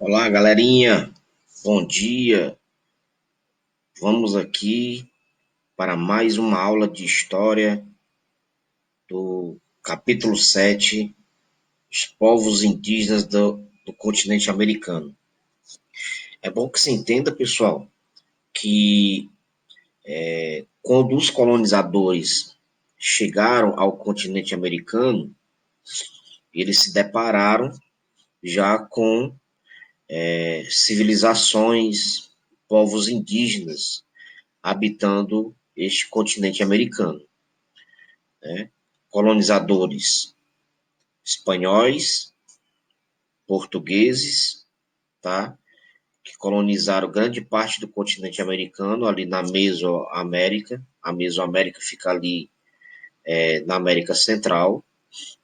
Olá, galerinha. Bom dia. Vamos aqui para mais uma aula de história do capítulo 7, os povos indígenas do continente americano. É bom que se entenda, pessoal, que quando os colonizadores chegaram ao continente americano, eles se depararam já com civilizações, povos indígenas habitando este continente americano, né? Colonizadores espanhóis, portugueses, tá? Que colonizaram grande parte do continente americano, ali na Mesoamérica. A Mesoamérica fica ali na América Central,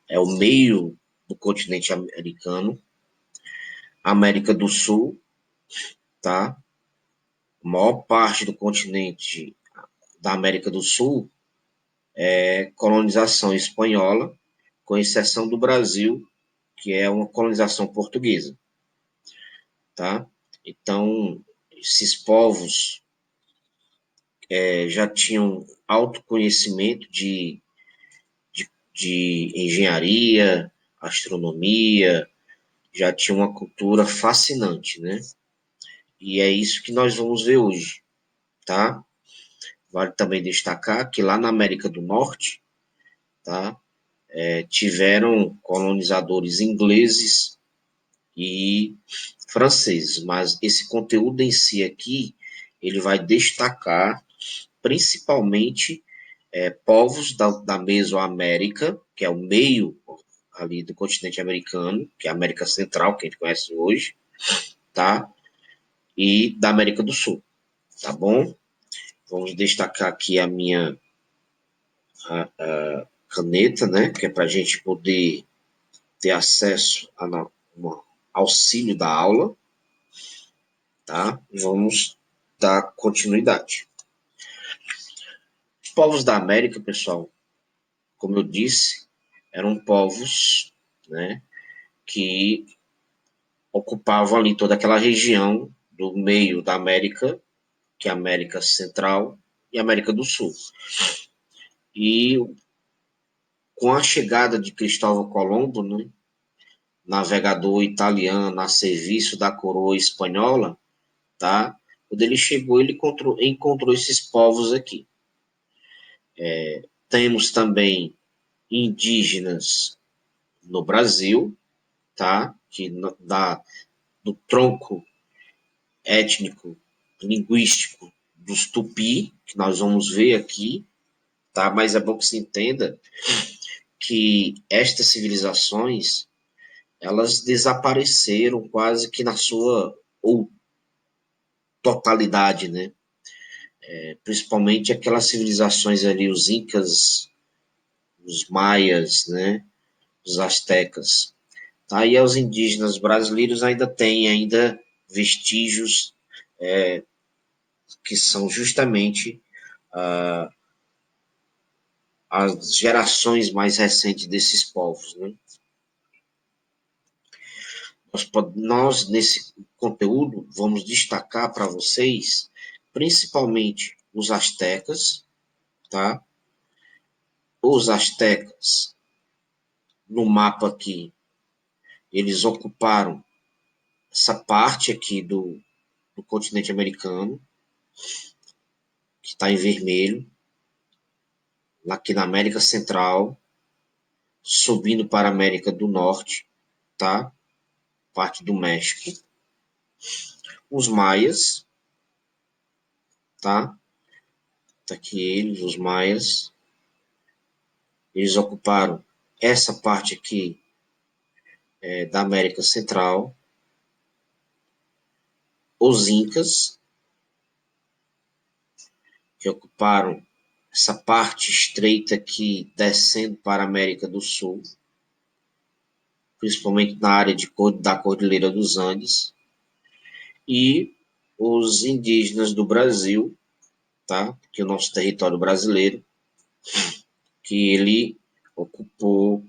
é o meio do continente americano. América do Sul, tá? A maior parte do continente da América do Sul é colonização espanhola, com exceção do Brasil, que é uma colonização portuguesa, tá? Então, esses povos já tinham autoconhecimento de engenharia, astronomia, já tinha uma cultura fascinante, né? E é isso que nós vamos ver hoje, tá? Vale também destacar que lá na América do Norte, tá? Tiveram colonizadores ingleses e franceses, mas esse conteúdo em si aqui, ele vai destacar principalmente povos da Mesoamérica, que é o meio ali do continente americano, que é a América Central, que a gente conhece hoje, tá? E da América do Sul, tá bom? Vamos destacar aqui a minha caneta, né? Que é para a gente poder ter acesso a um auxílio da aula, tá? Vamos dar continuidade. Os povos da América, pessoal, como eu disse, eram povos, né, que ocupavam ali toda aquela região do meio da América, que é a América Central e a América do Sul. E com a chegada de Cristóvão Colombo, né, navegador italiano a serviço da coroa espanhola, tá? Quando ele chegou, ele encontrou esses povos aqui. Temos também indígenas no Brasil, tá? Que do tronco étnico, linguístico dos Tupi, que nós vamos ver aqui, tá? Mas é bom que se entenda que estas civilizações, elas desapareceram quase que na sua ou totalidade, né? Principalmente aquelas civilizações ali, os incas, os maias, né? Os astecas. Aí os indígenas brasileiros ainda têm ainda vestígios que são justamente as gerações mais recentes desses povos, né? Nós, nesse conteúdo, vamos destacar para vocês, principalmente os astecas, tá? Os astecas, no mapa aqui, eles ocuparam essa parte aqui do continente americano, que está em vermelho, aqui na América Central, subindo para a América do Norte, tá? Parte do México. Os maias, tá? Tá aqui eles, os maias. Eles ocuparam essa parte aqui da América Central. Os incas, que ocuparam essa parte estreita aqui, descendo para a América do Sul, principalmente na área da Cordilheira dos Andes. E os indígenas do Brasil, tá? Que é o nosso território brasileiro, que ele ocupou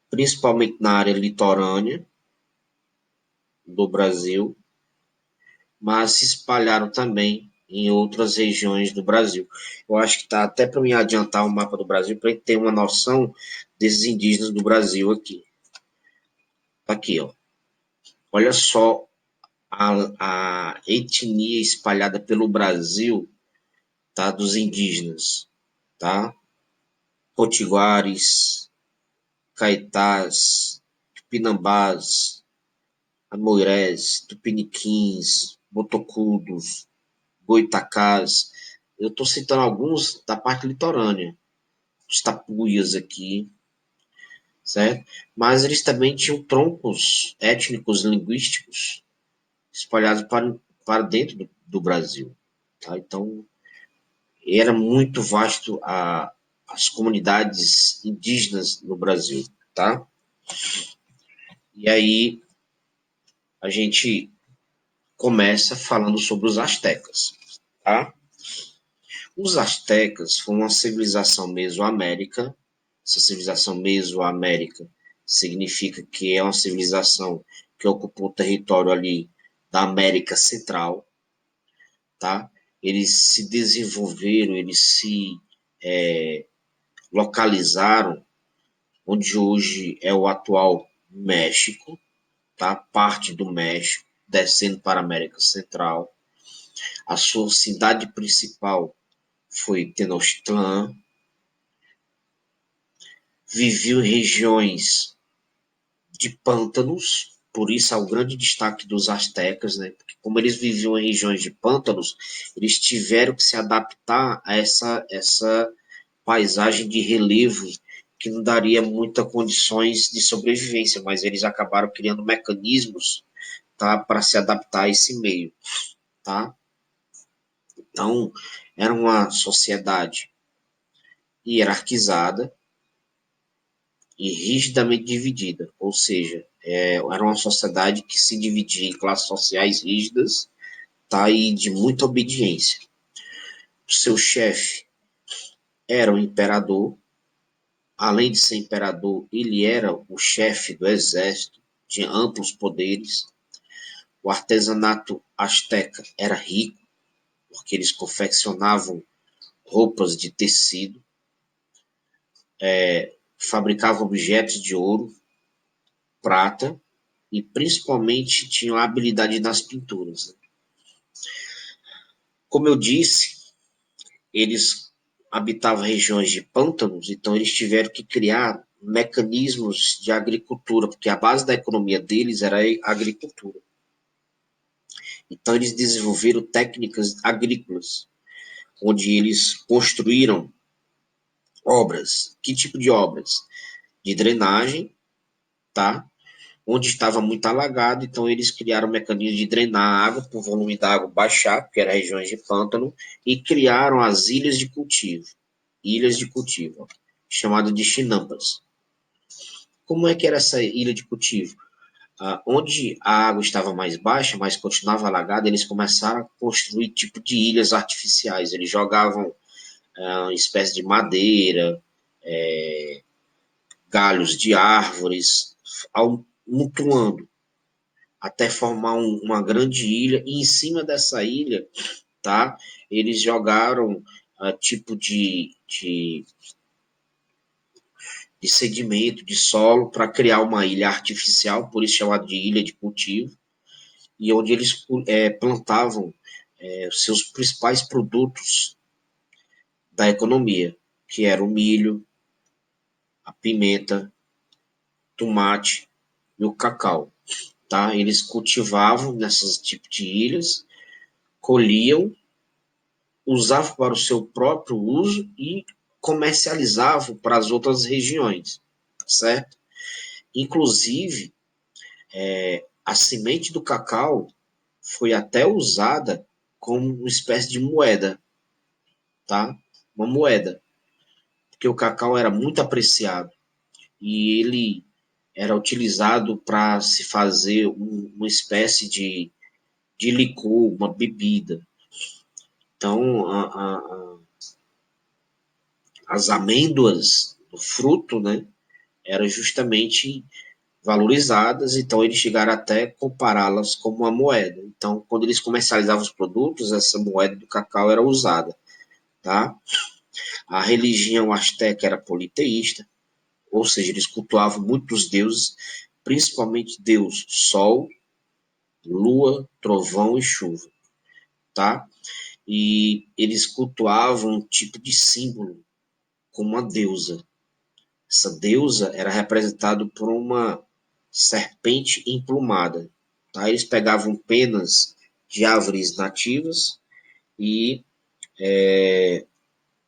principalmente na área litorânea, do Brasil, mas se espalharam também em outras regiões do Brasil. Eu acho que está até para me adiantar o mapa do Brasil para ter uma noção desses indígenas do Brasil aqui. Aqui, ó. Olha só a etnia espalhada pelo Brasil, tá? Dos indígenas, tá? Potiguares, Caetás, Tupinambás, Amoirés, Tupiniquins, Botocudos, Goitacás. Eu estou citando alguns da parte litorânea, os tapuias aqui, certo? Mas eles também tinham troncos étnicos linguísticos espalhados para dentro do Brasil, tá? Então, era muito vasto as comunidades indígenas no Brasil, tá? E aí a gente começa falando sobre os astecas, tá? Os astecas foram uma civilização mesoamérica. Essa civilização mesoamérica significa que é uma civilização que ocupou o território ali da América Central, tá? Eles se desenvolveram, eles se localizaram onde hoje é o atual México, tá? Parte do México, descendo para a América Central. A sua cidade principal foi Tenochtitlan. Viveu em regiões de pântanos, por isso há o grande destaque dos astecas, né? Porque como eles viviam em regiões de pântanos, eles tiveram que se adaptar a essa paisagem de relevo que não daria muitas condições de sobrevivência, mas eles acabaram criando mecanismos, tá, para se adaptar a esse meio, tá? Então, era uma sociedade hierarquizada e rigidamente dividida, ou seja, era uma sociedade que se dividia em classes sociais rígidas, tá, e de muita obediência. O seu chefe era o imperador. Além de ser imperador, ele era o chefe do exército, tinha amplos poderes. O artesanato asteca era rico, porque eles confeccionavam roupas de tecido, fabricavam objetos de ouro, prata e principalmente tinham habilidade nas pinturas. Como eu disse, eles habitavam regiões de pântanos, então eles tiveram que criar mecanismos de agricultura, porque a base da economia deles era a agricultura. Então eles desenvolveram técnicas agrícolas, onde eles construíram obras. Que tipo de obras? De drenagem, tá? Onde estava muito alagado, então eles criaram um mecanismo de drenar a água, para o volume da água baixar, porque eram regiões de pântano, e criaram as ilhas de cultivo, chamado de chinampas. Como é que era essa ilha de cultivo? Onde a água estava mais baixa, mas continuava alagada, eles começaram a construir tipo de ilhas artificiais. Eles jogavam uma espécie de madeira, galhos de árvores, mutuando até formar uma grande ilha, e em cima dessa ilha, tá, eles jogaram tipo de sedimento, de solo, para criar uma ilha artificial, por isso chamada de ilha de cultivo, e onde eles plantavam os seus principais produtos da economia, que era o milho, a pimenta, tomate e o cacau. Tá? Eles cultivavam nessas tipos de ilhas, colhiam, usavam para o seu próprio uso e comercializavam para as outras regiões, certo? Inclusive, a semente do cacau foi até usada como uma espécie de moeda, tá? Uma moeda, porque o cacau era muito apreciado e ele era utilizado para se fazer uma espécie de licor, uma bebida. Então, as amêndoas, o fruto, né, era justamente valorizadas, então eles chegaram até compará-las como uma moeda. Então, quando eles comercializavam os produtos, essa moeda do cacau era usada, tá? A religião asteca era politeísta, ou seja, eles cultuavam muitos deuses, principalmente Deus Sol, Lua, Trovão e Chuva, tá? E eles cultuavam um tipo de símbolo, como uma deusa. Essa deusa era representada por uma serpente emplumada. Tá? Eles pegavam penas de árvores nativas e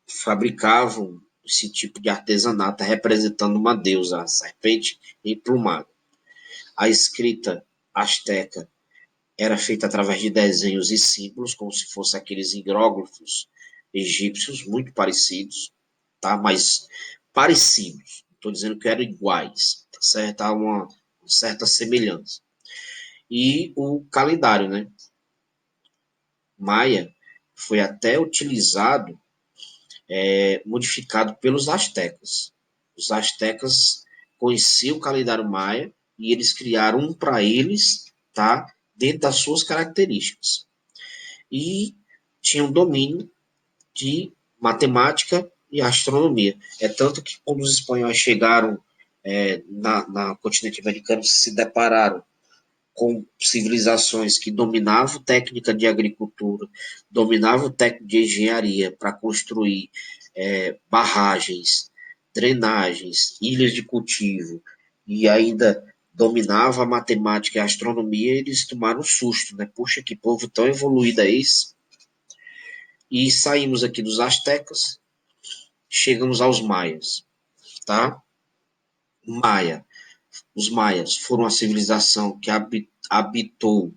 fabricavam esse tipo de artesanato representando uma deusa, a serpente emplumada. A escrita asteca era feita através de desenhos e símbolos, como se fossem aqueles hieróglifos egípcios, muito parecidos, tá? Mas parecidos. Estou dizendo que eram iguais, tá certo? Há uma certa semelhança. E o calendário, né? Maia foi até utilizado, modificado pelos astecas. Os astecas conheciam o calendário maia e eles criaram um para eles, tá? Dentro das suas características. E tinham domínio de matemática e astronomia. É tanto que quando os espanhóis chegaram na continente americano, se depararam com civilizações que dominavam técnica de agricultura, dominavam técnica de engenharia para construir barragens, drenagens, ilhas de cultivo, e ainda dominava a matemática e a astronomia, eles tomaram um susto, né? Puxa, que povo tão evoluído é esse? E saímos aqui dos astecas, chegamos aos maias, tá? Maia. Os maias foram a civilização que habitou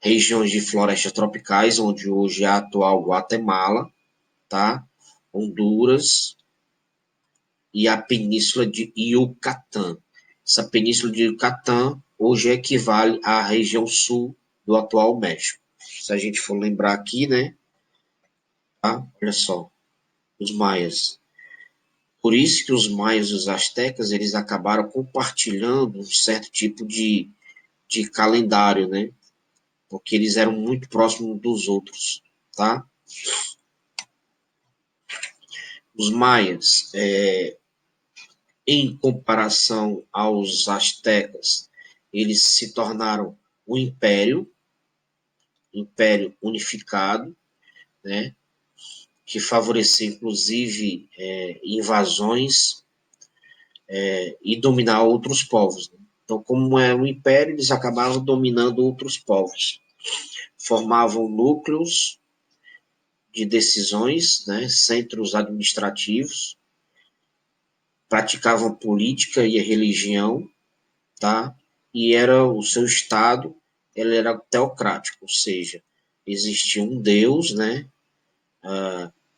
regiões de florestas tropicais, onde hoje é a atual Guatemala, tá? Honduras e a península de Yucatán. Essa península de Yucatán hoje equivale à região sul do atual México. Se a gente for lembrar aqui, né? Tá? Olha só, os maias. Por isso que os maias e os astecas, eles acabaram compartilhando um certo tipo de calendário, né? Porque eles eram muito próximos dos outros, tá? Os maias, em comparação aos astecas, eles se tornaram um império unificado, né? Que favorecia, inclusive, invasões e dominar outros povos. Né? Então, como é um império, eles acabavam dominando outros povos. Formavam núcleos de decisões, né, centros administrativos, praticavam política e a religião, tá? E era o seu estado, ele era teocrático, ou seja, existia um Deus, né?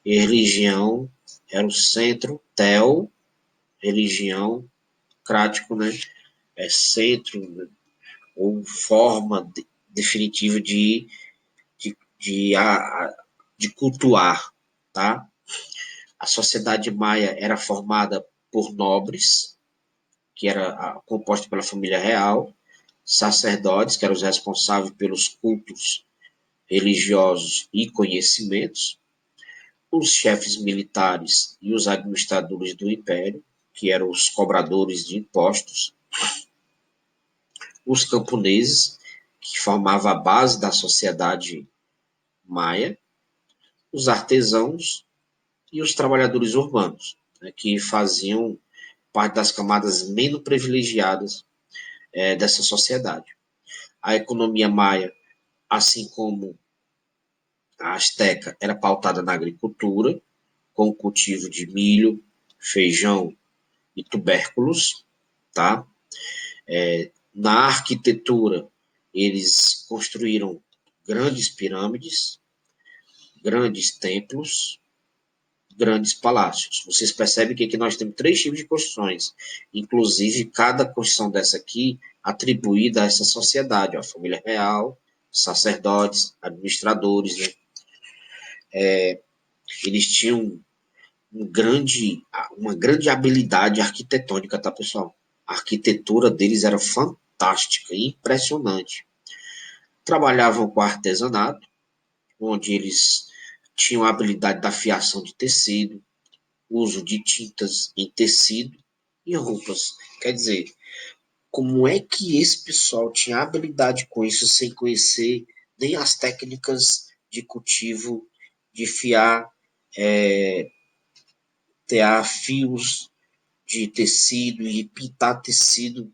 E religião era o centro, religião, crático, né? É centro, né? Ou forma definitiva de, de cultuar, tá? A sociedade maia era formada por nobres, que era composta pela família real, sacerdotes, que eram os responsáveis pelos cultos religiosos e conhecimentos, os chefes militares e os administradores do império, que eram os cobradores de impostos, os camponeses, que formavam a base da sociedade maia, os artesãos e os trabalhadores urbanos, né, que faziam parte das camadas menos privilegiadas dessa sociedade. A economia maia, assim como a asteca, era pautada na agricultura, com o cultivo de milho, feijão e tubérculos, tá? Na arquitetura, eles construíram grandes pirâmides, grandes templos, grandes palácios. Vocês percebem que aqui nós temos três tipos de construções, inclusive cada construção dessa aqui atribuída a essa sociedade, a família real, sacerdotes, administradores, né? Eles tinham uma grande habilidade arquitetônica, tá, pessoal? A arquitetura deles era fantástica, impressionante. Trabalhavam com artesanato, onde eles tinham a habilidade da fiação de tecido, uso de tintas em tecido e roupas. Quer dizer, como é que esse pessoal tinha habilidade com isso sem conhecer nem as técnicas de cultivo, de tear fios de tecido e pintar tecido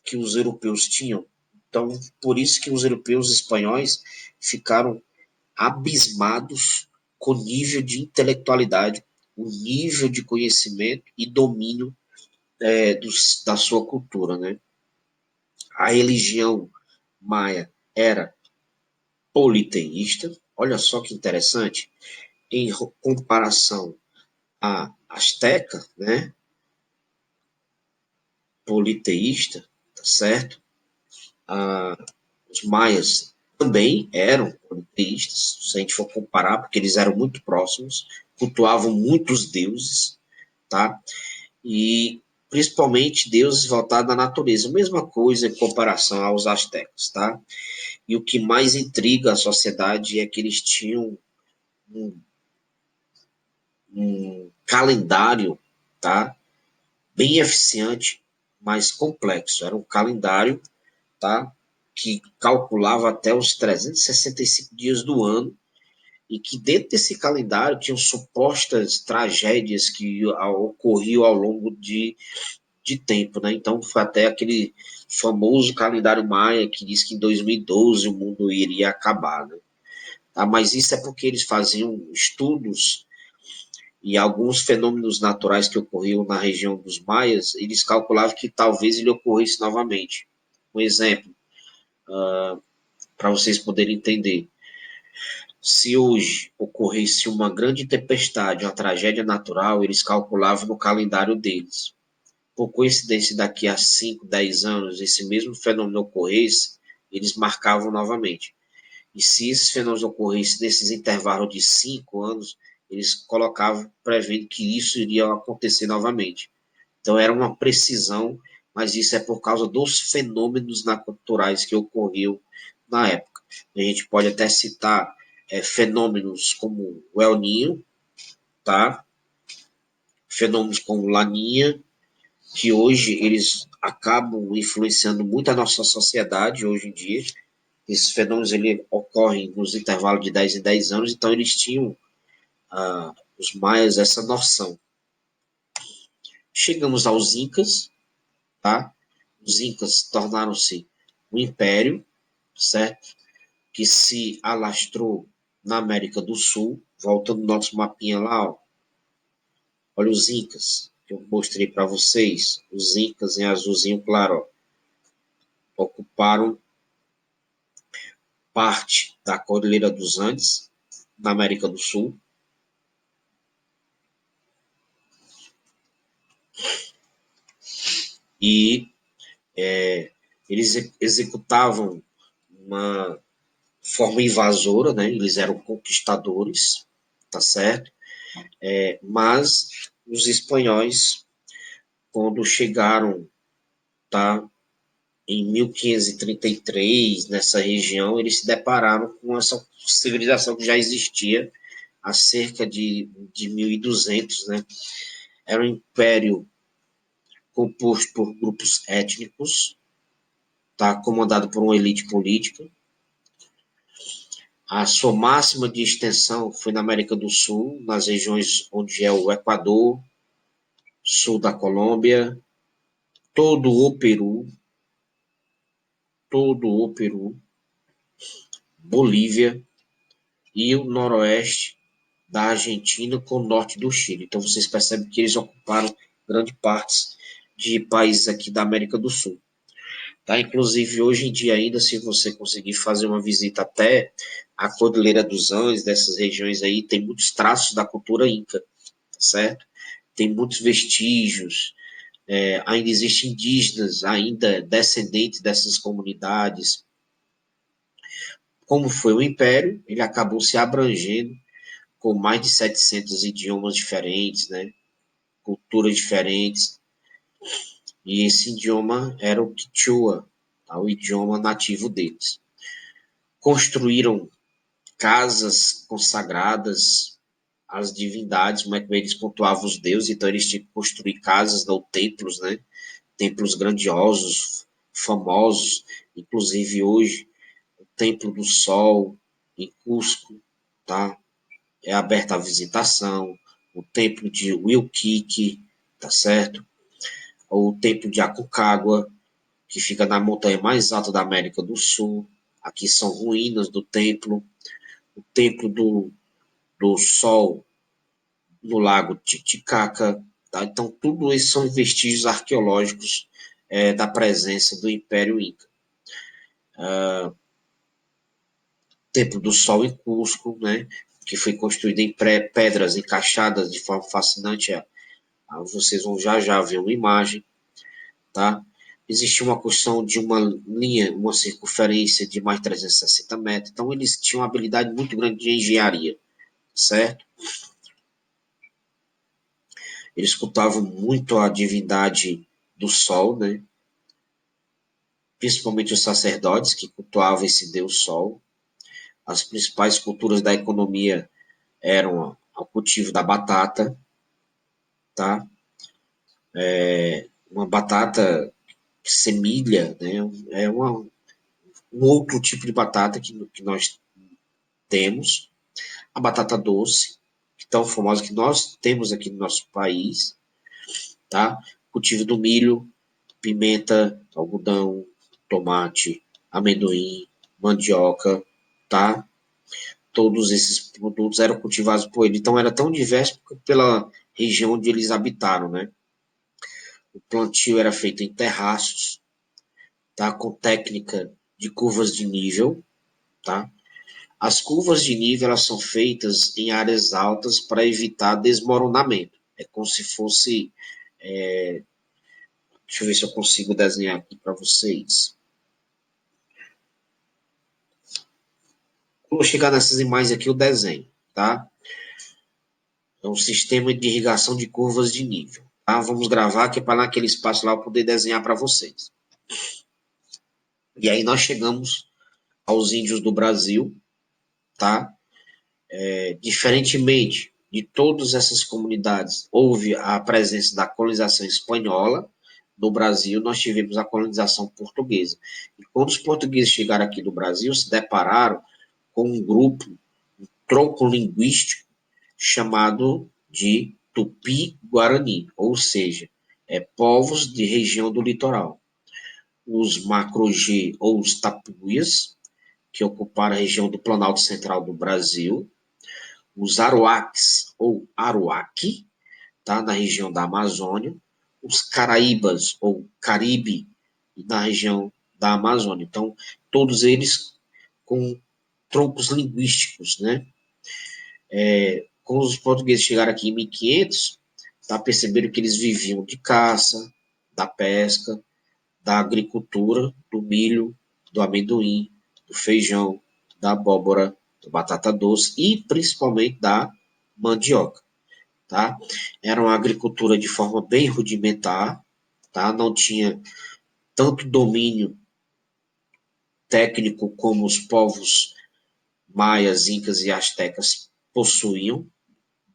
que os europeus tinham? Então, por isso que os europeus espanhóis ficaram abismados com o nível de intelectualidade, o nível de conhecimento e domínio da sua cultura, né? A religião maia era politeísta, olha só que interessante, em comparação à asteca, né? Politeísta, tá certo? Os maias também eram politeístas, se a gente for comparar, porque eles eram muito próximos, cultuavam muitos deuses, tá? E principalmente deuses voltados à natureza, mesma coisa em comparação aos astecas, tá? E o que mais intriga a sociedade é que eles tinham um, um calendário, tá? Bem eficiente, mas complexo. Era um calendário, tá? Que calculava até os 365 dias do ano e que dentro desse calendário tinham supostas tragédias que ocorriam ao longo de tempo, né? Então foi até aquele famoso calendário maia que diz que em 2012 o mundo iria acabar, né? Tá? Mas isso é porque eles faziam estudos e alguns fenômenos naturais que ocorriam na região dos maias, eles calculavam que talvez ele ocorresse novamente. Um exemplo, para vocês poderem entender. Se hoje ocorresse uma grande tempestade, uma tragédia natural, eles calculavam no calendário deles. Por coincidência, daqui a 5, 10 anos, esse mesmo fenômeno ocorresse, eles marcavam novamente. E se esses fenômenos ocorressem nesses intervalos de 5 anos, eles colocavam, prevendo que isso iria acontecer novamente. Então era uma precisão, mas isso é por causa dos fenômenos naturais que ocorriam na época. A gente pode até citar fenômenos como o El Niño, tá? Fenômenos como Laninha, que hoje eles acabam influenciando muito a nossa sociedade hoje em dia. Esses fenômenos ele, ocorrem nos intervalos de 10 em 10 anos, então eles tinham, os maias, essa noção. Chegamos aos Incas, tá? Os Incas tornaram-se um império, certo? Que se alastrou na América do Sul, voltando no nosso mapinha lá, ó. Olha os Incas, que eu mostrei para vocês, os Incas em azulzinho claro, ó, ocuparam parte da Cordilheira dos Andes, na América do Sul, e eles executavam uma forma invasora, né? Eles eram conquistadores, tá certo? Mas os espanhóis, quando chegaram, tá, em 1533, nessa região, eles se depararam com essa civilização que já existia há cerca de 1200, né? Era um império composto por grupos étnicos, tá, comandado por uma elite política. A sua máxima de extensão foi na América do Sul, nas regiões onde é o Equador, sul da Colômbia, todo o Peru, todo o Peru, Bolívia e o noroeste da Argentina com o norte do Chile. Então vocês percebem que eles ocuparam grande parte de países aqui da América do Sul. Tá? Inclusive, hoje em dia ainda, se você conseguir fazer uma visita até a Cordilheira dos Andes, dessas regiões aí, tem muitos traços da cultura inca, tá certo? Tem muitos vestígios, ainda existem indígenas, ainda descendentes dessas comunidades. Como foi o Império, ele acabou se abrangendo com mais de 700 idiomas diferentes, né? Culturas diferentes. E esse idioma era o Quichua, tá? O idioma nativo deles. Construíram casas consagradas às divindades, como é que eles cultuavam os deuses, então eles tinham que construir casas, não templos, né? Templos grandiosos, famosos, inclusive hoje, o Templo do Sol, em Cusco, tá? É aberto à visitação, o Templo de Wilkiki, tá certo? O Templo de Aconcagua, que fica na montanha mais alta da América do Sul. Aqui são ruínas do templo. O Templo do Sol no Lago Titicaca. Tá? Então, tudo isso são vestígios arqueológicos da presença do Império Inca. Templo do Sol em Cusco, né? Que foi construído em pedras encaixadas de forma fascinante. Vocês vão já ver uma imagem. Tá? Existia uma construção de uma linha, uma circunferência de mais de 360 metros. Então, eles tinham uma habilidade muito grande de engenharia, certo? Eles cultuavam muito a divindade do sol, né? Principalmente os sacerdotes que cultuavam esse deus sol. As principais culturas da economia eram o cultivo da batata, tá? Uma batata semilha, né? É um outro tipo de batata que nós temos. A batata doce, tão famosa que nós temos aqui no nosso país, tá? Cultivo do milho, pimenta, algodão, tomate, amendoim, mandioca, tá? Todos esses produtos eram cultivados por ele. Então era tão diverso pela região onde eles habitaram, né? O plantio era feito em terraços, tá? Com técnica de curvas de nível, tá? As curvas de nível elas são feitas em áreas altas para evitar desmoronamento. É como se fosse. Deixa eu ver se eu consigo desenhar aqui para vocês. Vou chegar nessas imagens aqui, o desenho, tá? É um sistema de irrigação de curvas de nível. Tá? Vamos gravar que é para naquele espaço lá eu poder desenhar para vocês. E aí nós chegamos aos índios do Brasil, tá? Diferentemente de todas essas comunidades, houve a presença da colonização espanhola no Brasil, nós tivemos a colonização portuguesa. E quando os portugueses chegaram aqui no Brasil, se depararam com um grupo, um tronco linguístico, chamado de Tupi-Guarani, ou seja, povos de região do litoral. Os Macro-G ou os Tapuias, que ocuparam a região do Planalto Central do Brasil, os Aruaques ou Aruaque, tá, na região da Amazônia, os Caraíbas ou Caribe, na região da Amazônia. Então, todos eles com troncos linguísticos, né? Quando os portugueses chegaram aqui em 1500, tá, perceberam que eles viviam de caça, da pesca, da agricultura, do milho, do amendoim, do feijão, da abóbora, da batata doce e principalmente da mandioca, tá? Era uma agricultura de forma bem rudimentar, tá? Não tinha tanto domínio técnico como os povos maias, incas e astecas possuíam.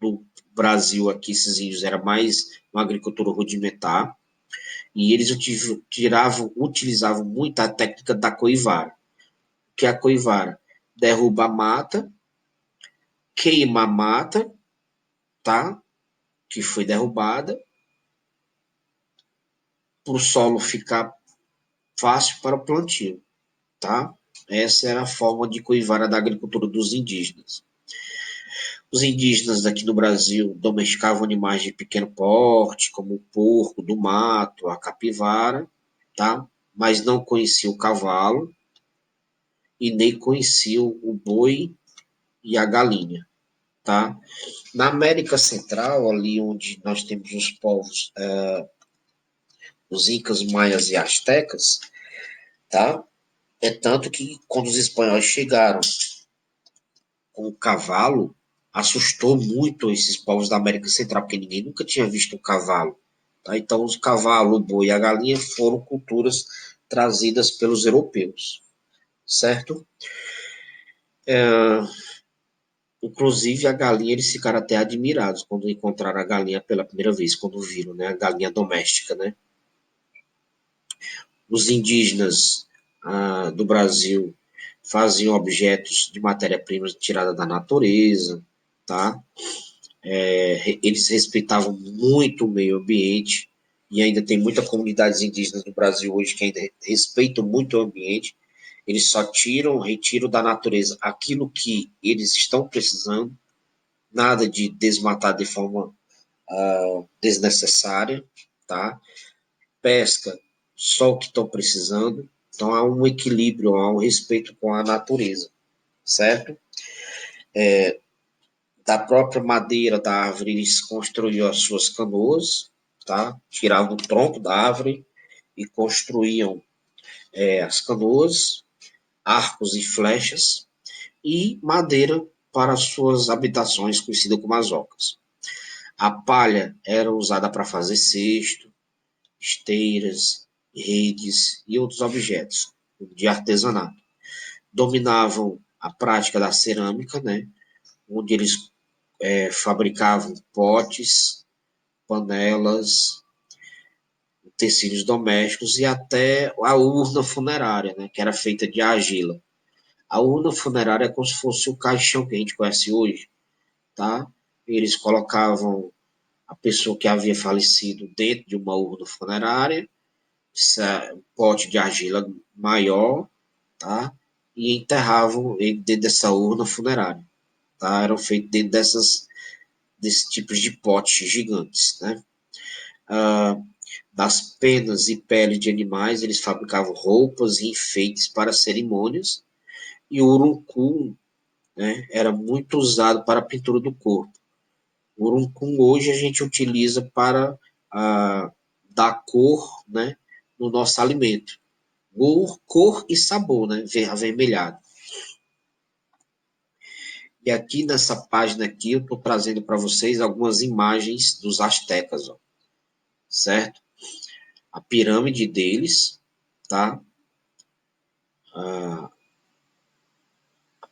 Do Brasil aqui, esses índios era mais uma agricultura rudimentar, e eles utilizavam muito a técnica da coivara, que é a coivara derruba a mata, queima a mata, tá? Que foi derrubada, para o solo ficar fácil para o plantio, tá? Essa era a forma de coivara da agricultura dos indígenas. Os indígenas daqui no Brasil domesticavam animais de pequeno porte, como o porco do mato, a capivara, tá? Mas não conheciam o cavalo e nem conheciam o boi e a galinha, tá? Na América Central, ali onde nós temos os povos, os incas, maias e astecas, tá? É tanto que quando os espanhóis chegaram com o cavalo, assustou muito esses povos da América Central, porque ninguém nunca tinha visto um cavalo, Tá? Então, os cavalos, o boi e a galinha foram culturas trazidas pelos europeus, certo? Inclusive, a galinha, eles ficaram até admirados quando encontraram a galinha pela primeira vez, quando viram, né? A galinha doméstica, né? Os indígenas do Brasil faziam objetos de matéria-prima tirada da natureza, tá? Eles respeitavam muito o meio ambiente, e ainda tem muitas comunidades indígenas no Brasil hoje que ainda respeitam muito o ambiente. Eles só retiram da natureza aquilo que eles estão precisando, nada de desmatar de forma desnecessária, tá? Pesca só o que estão precisando. Então há um equilíbrio, há um respeito com a natureza, certo? Da própria madeira da árvore, eles construíam as suas canoas, tá? Tiravam o tronco da árvore e construíam as canoas, arcos e flechas, e madeira para suas habitações, conhecidas como as ocas. A palha era usada para fazer cesto, esteiras, redes e outros objetos de artesanato. Dominavam a prática da cerâmica, né? Onde eles fabricavam potes, panelas, utensílios domésticos e até a urna funerária, né, que era feita de argila. A urna funerária é como se fosse o caixão que a gente conhece hoje, tá? Eles colocavam a pessoa que havia falecido dentro de uma urna funerária, um pote de argila maior, tá? E enterravam ele dentro dessa urna funerária, tá? Eram feitos dentro desses tipos de potes gigantes, né? Das penas e pele de animais, eles fabricavam roupas e enfeites para cerimônias, e o urucum, né, era muito usado para a pintura do corpo. O urucum hoje a gente utiliza para dar cor, né, no nosso alimento. Cor e sabor, né, avermelhado. E aqui nessa página aqui eu estou trazendo para vocês algumas imagens dos astecas, ó, certo? A pirâmide deles, tá?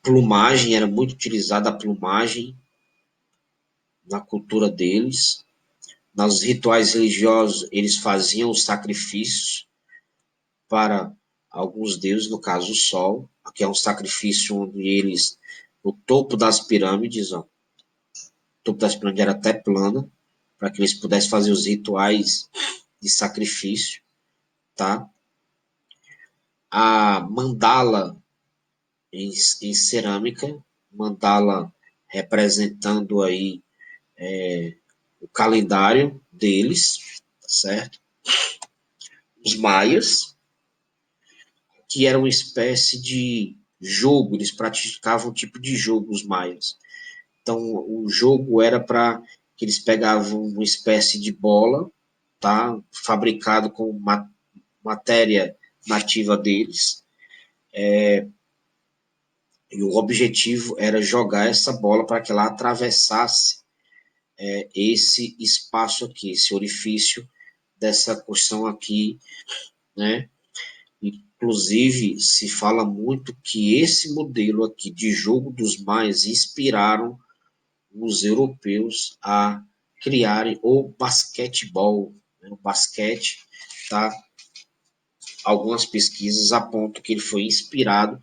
Plumagem, era muito utilizada a plumagem na cultura deles. Nos rituais religiosos, eles faziam os sacrifícios para alguns deuses, no caso o Sol, que é um sacrifício onde eles, no topo das pirâmides, ó, o topo das pirâmides era até plana, para que eles pudessem fazer os rituais de sacrifício, tá? A mandala em cerâmica, mandala representando aí o calendário deles, certo? Os maias, que era uma espécie de jogo, eles praticavam um tipo de jogo, os maias. Então, o jogo era para que eles pegavam uma espécie de bola, tá? Fabricado com matéria nativa deles, e o objetivo era jogar essa bola para que ela atravessasse esse espaço aqui, esse orifício dessa construção aqui, né? Inclusive, se fala muito que esse modelo aqui de jogo dos maias inspiraram os europeus a criarem o basquetebol, né? O basquete, tá? Algumas pesquisas apontam que ele foi inspirado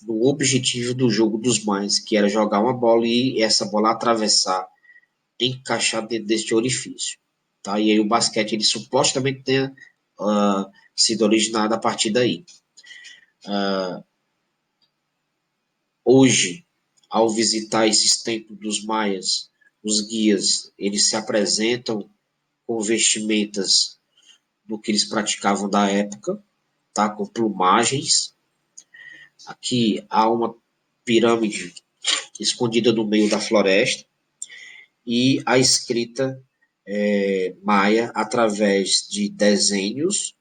no objetivo do jogo dos maias, que era jogar uma bola e essa bola atravessar, encaixar dentro deste orifício, tá? E aí o basquete, ele supostamente tenha sido originado a partir daí. Hoje, ao visitar esses templos dos maias, os guias, eles se apresentam com vestimentas do que eles praticavam da época, tá? Com plumagens. Aqui há uma pirâmide escondida no meio da floresta e a escrita maia através de desenhos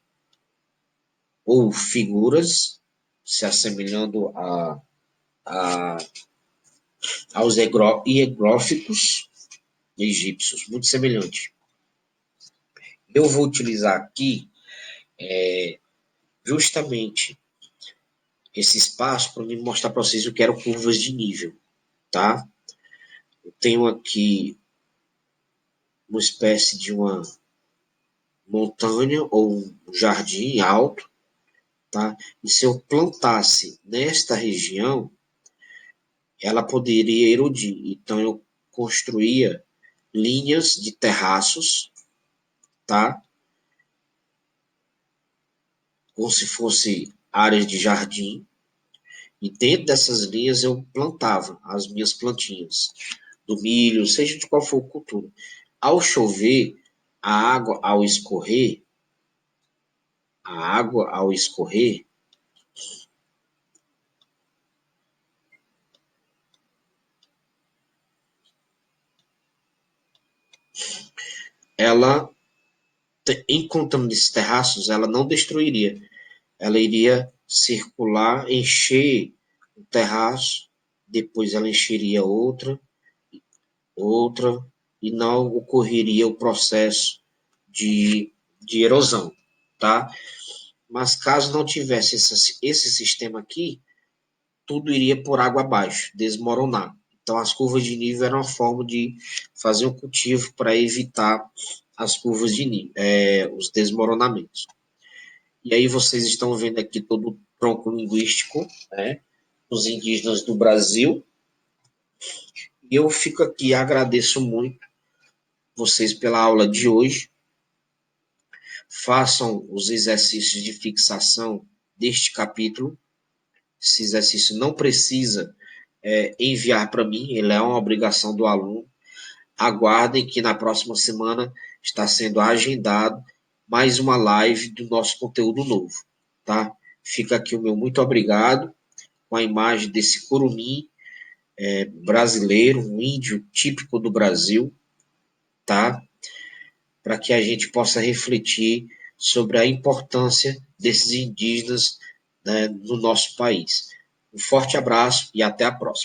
ou figuras se assemelhando a, aos hieróglifos egípcios, muito semelhante. Eu vou utilizar aqui justamente esse espaço para me mostrar para vocês o que eram curvas de nível, tá? Eu tenho aqui uma espécie de uma montanha ou um jardim alto, tá? E se eu plantasse nesta região, ela poderia erodir. Então eu construía linhas de terraços, tá? Como se fosse áreas de jardim, e dentro dessas linhas eu plantava as minhas plantinhas, do milho, seja de qual for a cultura. Ao chover, a água ao escorrer, a água ao escorrer, ela, encontrando esses terraços, ela não destruiria. Ela iria circular, encher o terraço, depois ela encheria outra, e não ocorreria o processo de erosão, tá? Mas caso não tivesse esse sistema aqui, tudo iria por água abaixo, desmoronar. Então, as curvas de nível eram uma forma de fazer um cultivo para evitar as curvas de nível, os desmoronamentos. E aí vocês estão vendo aqui todo o tronco linguístico, né, dos indígenas do Brasil. E eu fico aqui, agradeço muito vocês pela aula de hoje. Façam os exercícios de fixação deste capítulo. Esse exercício não precisa enviar para mim, ele é uma obrigação do aluno. Aguardem que na próxima semana está sendo agendado mais uma live do nosso conteúdo novo, tá? Fica aqui o meu muito obrigado, com a imagem desse curumim brasileiro, um índio típico do Brasil, tá? Para que a gente possa refletir sobre a importância desses indígenas, né, no nosso país. Um forte abraço e até a próxima.